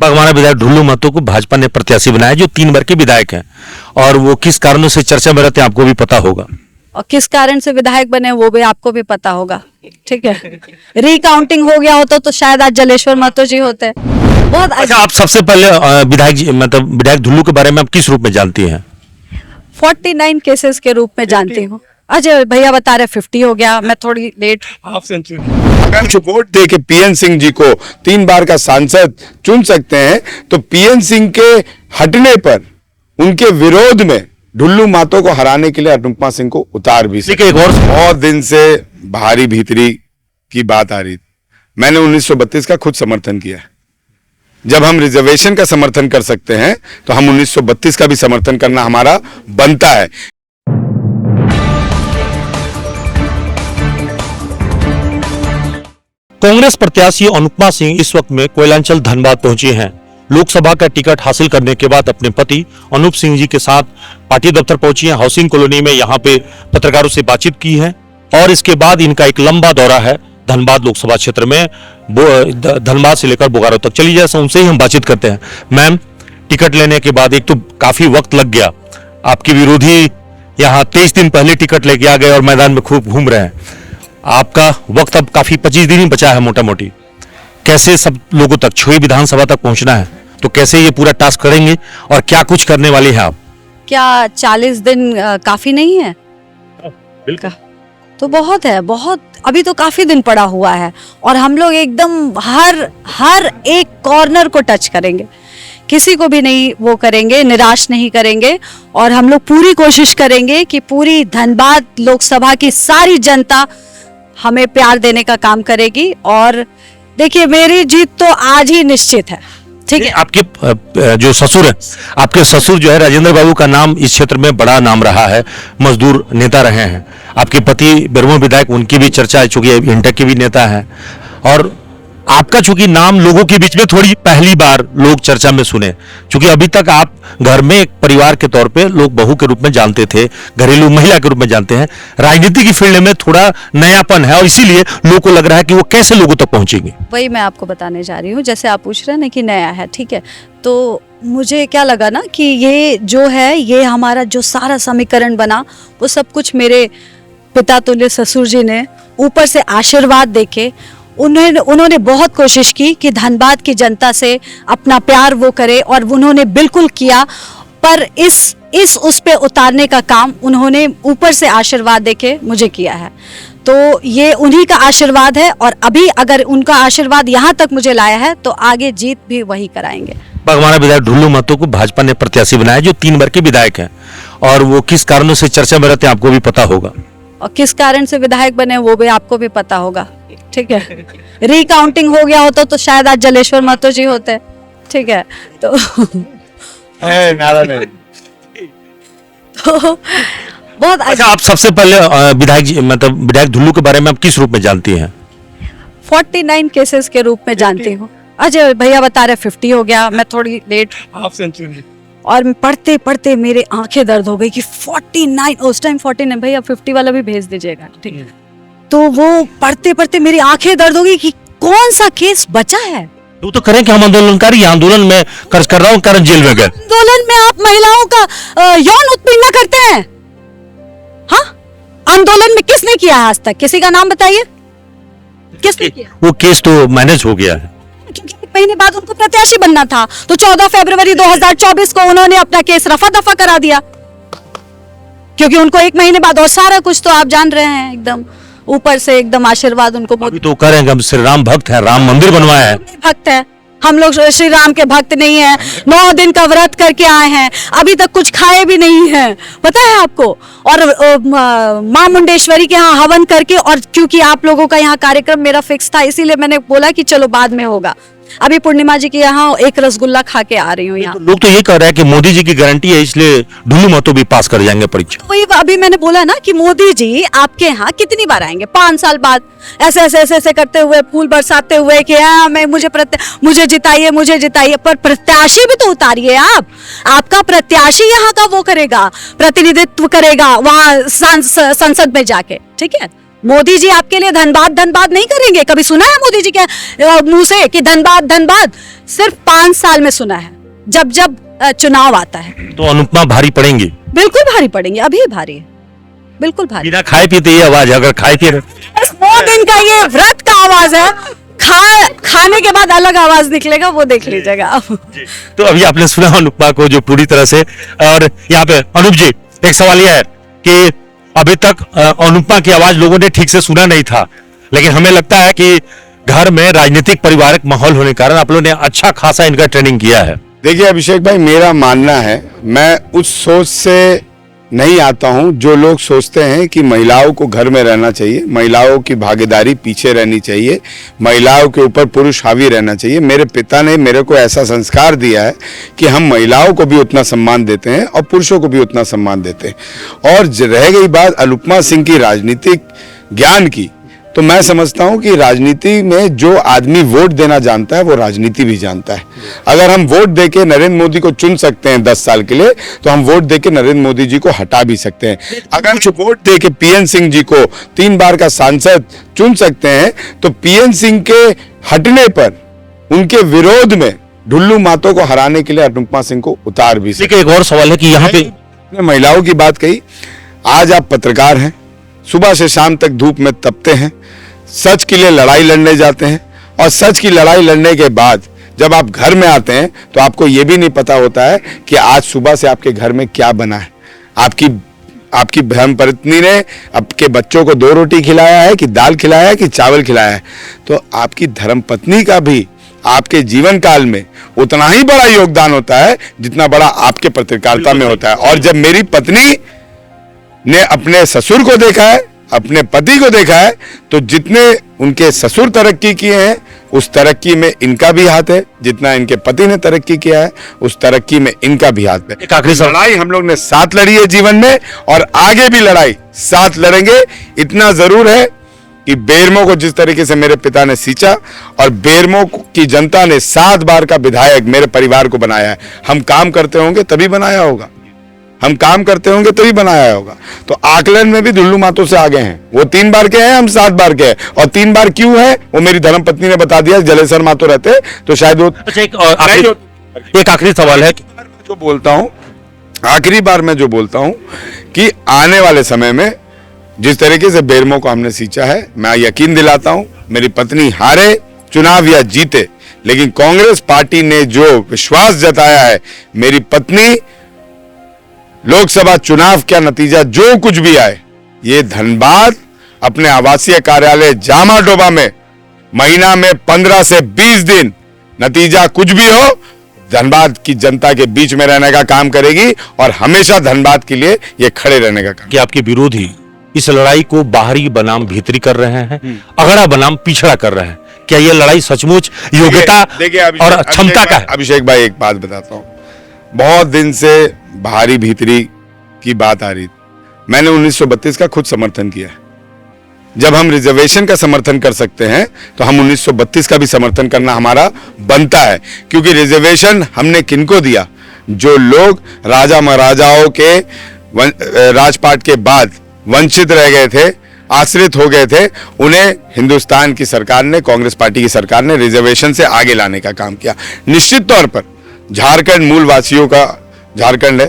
पगवाना विधायक ढुल्लू महतो को भाजपा ने प्रत्याशी बनाया, जो 3 बार के विधायक हैं, और वो किस कारणों से चर्चा में रहते हैं आपको भी पता होगा। और किस कारण से विधायक बने वो भी आपको भी पता होगा, ठीक है। रिकाउंटिंग हो गया होता तो शायद आज जलेश्वर महतो जी होते। बहुत अच्छा, आप सबसे पहले विधायक ढुल्लू के बारे में आप किस रूप में जानती हैं? 49 केसेस के रूप में जानती हूँ। अजय भैया बता रहे 50 हो गया, मैं थोड़ी लेट। Half century. अगर वोट दे के पीएन सिंह जी को 3 बार का सांसद चुन सकते हैं तो पीएन सिंह के हटने पर उनके विरोध में ढुल्लू महतो को हराने के लिए अनुपमा सिंह को उतार भी सकते। एक और बहुत दिन से भारी भीतरी की बात आ रही थी। मैंने 1932 का खुद समर्थन किया। जब हम रिजर्वेशन का समर्थन कर सकते हैं तो हम 1932 का भी समर्थन करना हमारा बनता है। कांग्रेस प्रत्याशी अनुपमा सिंह इस वक्त में कोयलांचल धनबाद पहुंची हैं। लोकसभा का टिकट हासिल करने के बाद अपने पति अनूप सिंह जी के साथ पार्टी दफ्तर पहुंची हैं। हाउसिंग कॉलोनी में यहां पे पत्रकारों से बातचीत की है और इसके बाद इनका एक लंबा दौरा है धनबाद लोकसभा क्षेत्र में। धनबाद से लेकर बोकारो तक। चलिए जैसा उनसे ही हम बातचीत करते हैं। मैम, टिकट लेने के बाद एक तो काफी वक्त लग गया, आपके विरोधी यहाँ 23 दिन पहले टिकट लेके आ गए और मैदान में खूब घूम रहे हैं। आपका वक्त अब काफी 25 दिन ही बचा है मोटा मोटी। कैसे सब लोगों तक, छुई विधानसभा तक पहुंचना है, तो कैसे ये पूरा टास्क करेंगे और क्या कुछ करने वाले हैं आप? क्या 40 दिन काफी नहीं है? बिल्कुल, तो बहुत है, बहुत। अभी तो काफी दिन पड़ा हुआ है और हम लोग एकदम हर एक कॉर्नर को टच करेंगे, किसी को भी नहीं वो करेंगे, निराश नहीं करेंगे। और हम लोग पूरी कोशिश करेंगे कि पूरी धनबाद लोकसभा की सारी जनता हमें प्यार देने का काम करेगी। और देखिए, मेरी जीत तो आज ही निश्चित है, ठीक है। आपके जो ससुर है, आपके ससुर जो है राजेंद्र बाबू का नाम इस क्षेत्र में बड़ा नाम रहा है, मजदूर नेता रहे हैं। आपके पति बेरमो विधायक, उनकी भी चर्चा है, चूंकि इंटेक के भी नेता है। और आपका चूंकि नाम लोगों के बीच में थोड़ी पहली बार लोग चर्चा में सुने, चूंकि अभी तक आप घर में एक परिवार के तौर पे लोग बहू के रूप में जानते थे, घरेलू महिला के रूप में जानते हैं। राजनीति की फील्ड में थोड़ा नयापन है और इसीलिए लोगों को लग रहा है कि वो कैसे लोगों तक पहुंचेंगे। वही मैं आपको बताने जा रही हूँ। जैसे आप पूछ रहे हैं ना कि नया है, ठीक है, तो मुझे क्या लगा ना कि ये जो है, ये हमारा जो सारा समीकरण बना, वो सब कुछ मेरे पिता तुल्य ससुर जी ने ऊपर से आशीर्वाद देके उन्होंने बहुत कोशिश की कि धनबाद की जनता से अपना प्यार वो करे, और उन्होंने बिल्कुल किया। पर इस उस पे उतारने का काम उन्होंने ऊपर से आशीर्वाद देके मुझे किया है। तो ये उन्हीं का आशीर्वाद है, और अभी अगर उनका आशीर्वाद यहाँ तक मुझे लाया है तो आगे जीत भी वही कराएंगे। पगवाना विधायक ढुल्लू महतो को भाजपा ने प्रत्याशी बनाया, जो 3 बार के विधायक हैं, और वो किस कारणों से चर्चा में रहते हैं आपको भी पता होगा। और किस कारण से विधायक बने वो भी आपको भी पता होगा, ठीक है। रिकाउंटिंग हो गया होता तो शायद आज जलेश्वर महतो जी होते, ठीक है। तो तो बहुत अच्छा, आप सबसे पहले विधायक ढुल्लू के बारे में आप किस रूप में जानती हैं? 49 केसेस के रूप में जानती हूँ। अजय भैया बता रहे 50 हो गया, मैं थोड़ी लेट। Half century. और पढ़ते पढ़ते मेरे आंखें दर्द हो गई कि 49, उस टाइम 49, भैया 50 वाला भी भेज दीजिएगा, ठीक है। तो वो पढ़ते पढ़ते मेरी आंखें दर्द हो गई कि कौन सा केस बचा है। वो तो करें कि हम आंदोलनकारी, आंदोलन में खर्च कर रहा हूँ, कारण जेल में गए। आंदोलन में आप महिलाओं का यौन उत्पीड़न करते हैं? हाँ, आंदोलन में किसने किया है आज तक? किसी का नाम बताइए, किसने किया? वो केस तो मैनेज हो गया है, क्योंकि 1 महीने बाद उनको प्रत्याशी बनना था, तो 14 फरवरी 2024 को उन्होंने अपना केस रफा दफा करा दिया, क्योंकि उनको 1 महीने बाद। और सारा कुछ तो आप जान रहे हैं, एकदम ऊपर से एकदम आशीर्वाद उनको। अभी तो करेंगे, हम श्री राम भक्त हैं, राम मंदिर बनवाया है। भक्त है हम लोग, श्री राम के भक्त नहीं है। 9 दिन का व्रत करके आए हैं, अभी तक कुछ खाए भी नहीं है, पता है आपको। और माँ मुंडेश्वरी के यहाँ हवन करके, और क्योंकि आप लोगों का यहाँ कार्यक्रम मेरा फिक्स था, इसीलिए मैंने बोला कि चलो बाद में होगा। अभी पूर्णिमा जी के यहाँ एक रसगुल्ला खा के आ रही हूँ यहाँ। तो लोग तो ये कह रहे हैं कि मोदी जी की गारंटी है, इसलिए ढुल्लू महतो भी पास कर जाएंगे परीक्षा। वही अभी मैंने बोला ना कि मोदी जी आपके यहाँ कितनी बार आएंगे? 5 साल बाद ऐसे ऐसे ऐसे ऐसे करते हुए, फूल बरसाते हुए कि हाँ मुझे जिताइए। पर प्रत्याशी भी तो उतारिए आप। आपका प्रत्याशी यहाँ का वो करेगा, प्रतिनिधित्व करेगा वहाँ संसद में जाके, ठीक है। मोदी जी आपके लिए धनबाद धनबाद नहीं करेंगे? कभी सुना है मोदी जी के मुंह से कि धनबाद धनबाद? सिर्फ 5 साल में सुना है, जब जब चुनाव आता है। तो अनुपमा भारी पड़ेंगी? बिल्कुल भारी पड़ेंगे, अभी भारी है, बिल्कुल भारी। बिना खाए पीते ये आवाज, अगर खाए पी बस 9 दिन का ये व्रत का आवाज है, खाने के बाद अलग आवाज निकलेगा, वो देख लीजिएगा आप। तो अभी आपने सुना अनुपमा को जो पूरी तरह से, और यहाँ पे अनूप जी एक सवाल यह है कि अभी तक अनुपमा की आवाज लोगों ने ठीक से सुना नहीं था, लेकिन हमें लगता है कि घर में राजनीतिक पारिवारिक माहौल होने के कारण आप लोगों ने अच्छा खासा इनका ट्रेनिंग किया है। देखिए अभिषेक भाई, मेरा मानना है, मैं उस सोच से नहीं आता हूं जो लोग सोचते हैं कि महिलाओं को घर में रहना चाहिए, महिलाओं की भागीदारी पीछे रहनी चाहिए, महिलाओं के ऊपर पुरुष हावी रहना चाहिए। मेरे पिता ने मेरे को ऐसा संस्कार दिया है कि हम महिलाओं को भी उतना सम्मान देते हैं और पुरुषों को भी उतना सम्मान देते हैं। और रह गई बात अनुपमा सिंह की राजनीतिक ज्ञान की, तो मैं समझता हूं कि राजनीति में जो आदमी वोट देना जानता है वो राजनीति भी जानता है। अगर हम वोट देके नरेंद्र मोदी को चुन सकते हैं 10 साल के लिए, तो हम वोट देके नरेंद्र मोदी जी को हटा भी सकते हैं। अगर वोट देके पीएन सिंह जी को 3 बार का सांसद चुन सकते हैं, तो पीएन सिंह के हटने पर उनके विरोध में ढुल्लू मातो को हराने के लिए अनुपमा सिंह को उतार भी सकते हैं। एक और सवाल है कि यहाँ पे महिलाओं की बात कही, आज आप पत्रकार हैं, सुबह से शाम तक धूप में तपते हैं, सच के लिए लड़ाई लड़ने जाते हैं, और सच की लड़ाई लड़ने के बाद जब आप घर में आते हैं तो आपको यह भी नहीं पता होता है कि आज सुबह से आपके घर में क्या बना है। आपकी धर्म पत्नी ने आपके बच्चों को 2 रोटी खिलाया है कि दाल खिलाया है कि चावल खिलाया है, तो आपकी धर्म पत्नी का भी आपके जीवन काल में उतना ही बड़ा योगदान होता है जितना बड़ा आपके पत्रकारिता में होता है। और जब मेरी पत्नी ने अपने ससुर को देखा है, अपने पति को देखा है, तो जितने उनके ससुर तरक्की किए हैं उस तरक्की में इनका भी हाथ है, जितना इनके पति ने तरक्की किया है उस तरक्की में इनका भी हाथ है। एक आखिरी सवाल, लड़ाई हम लोग ने साथ लड़ी है जीवन में, और आगे भी लड़ाई साथ लड़ेंगे। इतना जरूर है कि बेरमो को जिस तरीके से मेरे पिता ने सींचा, और बेरमो की जनता ने 7 बार का विधायक मेरे परिवार को बनाया है। हम काम करते होंगे तभी बनाया होगा, हम काम करते होंगे तभी बनाया होगा। तो आकलन में भी ढुल्लू मातो से आगे हैं, वो 3 बार के हैं, हम 7 बार के हैं। और 3 बार क्यों है वो मेरी धर्मपत्नी ने बता दिया, जलेसर मातो रहते तो शायद वो। एक आखिरी सवाल है, जो बोलता हूं, आखिरी बार मैं जो बोलता हूं कि आने वाले समय में जिस तरीके से बेरमो को हमने सींचा है, मैं यकीन दिलाता हूं मेरी पत्नी हारे चुनाव या जीते, लेकिन कांग्रेस पार्टी ने जो विश्वास जताया है, मेरी पत्नी लोकसभा चुनाव का नतीजा जो कुछ भी आए, ये धनबाद अपने आवासीय कार्यालय जामाडोबा में महीना में 15 से 20 दिन, नतीजा कुछ भी हो, धनबाद की जनता के बीच में रहने का काम करेगी और हमेशा धनबाद के लिए ये खड़े रहने का काम। कि आपके विरोधी इस लड़ाई को बाहरी बनाम भीतरी कर रहे हैं, अगड़ा बनाम पिछड़ा कर रहे हैं, क्या ये लड़ाई सचमुच योग्यता और क्षमता का है? अभिषेक भाई एक बात बताता हूं, बहुत दिन से बाहरी भीतरी की बात आ रही थी। मैंने 1932 का खुद समर्थन किया है। जब हम रिजर्वेशन का समर्थन कर सकते हैं तो हम 1932 का भी समर्थन करना हमारा बनता है, क्योंकि रिजर्वेशन हमने किनको दिया? जो लोग राजा महाराजाओं के राजपाट के बाद वंचित रह गए थे, आश्रित हो गए थे, उन्हें हिंदुस्तान की सरकार ने, कांग्रेस पार्टी की सरकार ने रिजर्वेशन से आगे लाने का काम किया। निश्चित तौर पर झारखंड मूल वासियों का झारखंड है,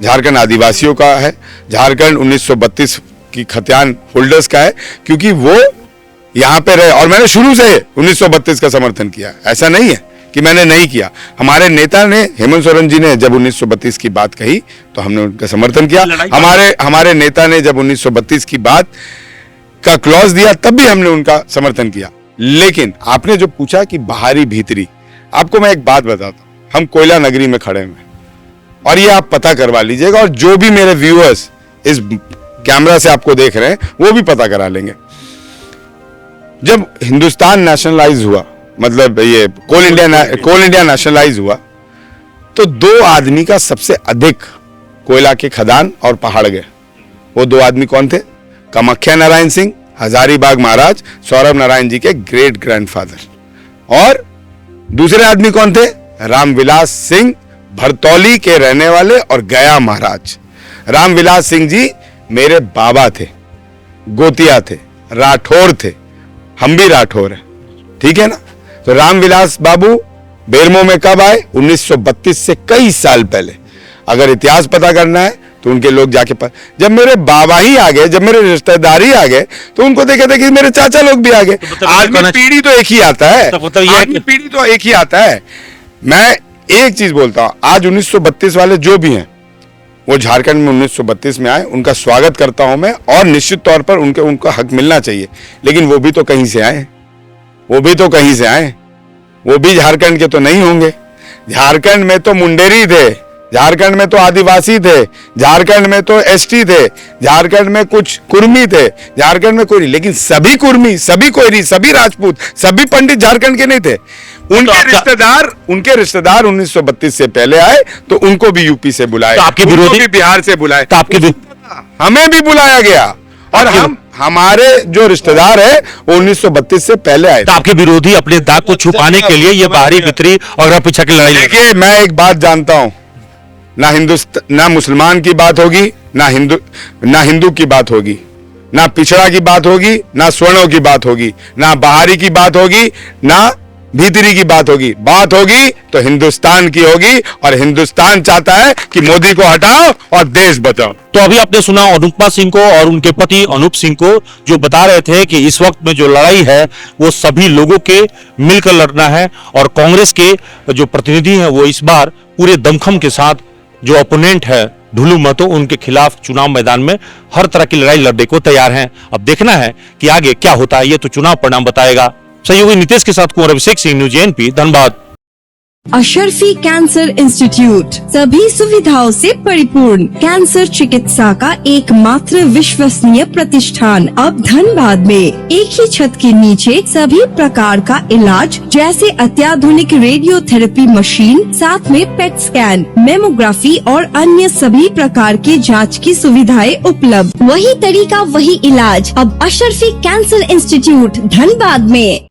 झारखंड आदिवासियों का है, झारखंड 1932 की खतियान होल्डर्स का है, क्योंकि वो यहां पे रहे। और मैंने शुरू से 1932 का समर्थन किया, ऐसा नहीं है कि मैंने नहीं किया। हमारे नेता ने, हेमंत सोरेन जी ने जब 1932 की बात कही तो हमने उनका समर्थन किया। हमारे नेता ने जब 1932 की बात का क्लॉज दिया तब भी हमने उनका समर्थन किया। लेकिन आपने जो पूछा कि बाहरी भीतरी, आपको मैं एक बात बताता हूं, हम कोयला नगरी में खड़े हैं और ये आप पता करवा लीजिएगा, और जो भी मेरे व्यूअर्स इस कैमरा से आपको देख रहे हैं वो भी पता करा लेंगे। जब हिंदुस्तान नेशनलाइज हुआ, मतलब ये कोल इंडिया नेशनलाइज हुआ, तो 2 आदमी का सबसे अधिक कोयला के खदान और पहाड़ गए। वो 2 आदमी कौन थे? कामाख्या नारायण सिंह, हजारीबाग महाराज, सौरभ नारायण जी के ग्रेट ग्रैंडफादर। और दूसरे आदमी कौन थे? रामविलास सिंह, भरतौली के रहने वाले और गया महाराज। रामविलास सिंह जी मेरे बाबा थे, गोतिया थे, राठौर थे, हम भी राठौर हैं, ठीक है ना। तो रामविलास बाबू बेरमो में कब आए? 1932 से कई साल पहले। अगर इतिहास पता करना है तो उनके लोग जाके जब मेरे बाबा ही आ गए, जब मेरे रिश्तेदार ही आ गए, तो उनको देखे थे कि मेरे चाचा लोग भी आ गए। आदमी पीढ़ी तो एक ही आता है, आदमी पीढ़ी तो एक ही आता है। मैं एक चीज बोलता हूं, आज 1932 वाले जो भी हैं वो झारखंड में 1932 में आए, उनका स्वागत करता हूं मैं, और निश्चित तौर पर उनका हक मिलना चाहिए। लेकिन वो भी तो कहीं से आए, वो भी तो कहीं से आए, वो भी झारखंड के तो नहीं होंगे। झारखंड में तो मुंडेरी थे, झारखंड में तो आदिवासी थे, झारखंड में तो एसटी थे, झारखंड में कुछ कुर्मी थे, झारखंड में कोई, लेकिन सभी कुर्मी, सभी कोयरी, सभी राजपूत, सभी पंडित झारखंड के नहीं थे। उनके रिश्तेदार 1932 से पहले आए तो उनको भी यूपी से बुलाए, तो आपके विरोधी भी बिहार से बुलाए, तो आपके हमें भी बुलाया गया, और हमारे जो रिश्तेदार है वो 1932 से पहले आए। तो आपके विरोधी अपने दाग को छुपाने के लिए ये बाहरी भीतरी और पीछे की लड़ाई। देखिए, मैं एक बात जानता हूं, ना मुसलमान की बात होगी, ना हिंदू की बात होगी, ना पिछड़ा की बात होगी, ना स्वर्णों की बात होगी, ना बाहरी की बात होगी, ना भीतरी की बात होगी तो हिंदुस्तान की होगी। और हिंदुस्तान चाहता है कि मोदी को हटाओ और देश बचाओ। तो अभी आपने सुना अनुपमा सिंह को और उनके पति अनूप सिंह को, जो बता रहे थे कि इस वक्त में जो लड़ाई है वो सभी लोगों के मिलकर लड़ना है, और कांग्रेस के जो प्रतिनिधि हैं वो इस बार पूरे दमखम के साथ जो ओपोनेंट है ढुलू महतो, उनके खिलाफ चुनाव मैदान में हर तरह की लड़ाई लड़ने को तैयार हैं। अब देखना है कि आगे क्या होता है, ये तो चुनाव परिणाम बताएगा। सहयोगी नितेश के साथ Kunwar Abhishek Singh, news ANP, Dhanbad. Ashrafi cancer institute सभी सुविधाओं से परिपूर्ण कैंसर चिकित्सा का एकमात्र विश्वसनीय प्रतिष्ठान अब धनबाद में। एक ही छत के नीचे सभी प्रकार का इलाज, जैसे अत्याधुनिक रेडियोथेरेपी मशीन, साथ में पेट स्कैन, मेमोग्राफी और अन्य सभी प्रकार के जांच की सुविधाएं उपलब्ध। वही तरीका, वही इलाज, अब अशरफी कैंसर इंस्टीट्यूट धनबाद में।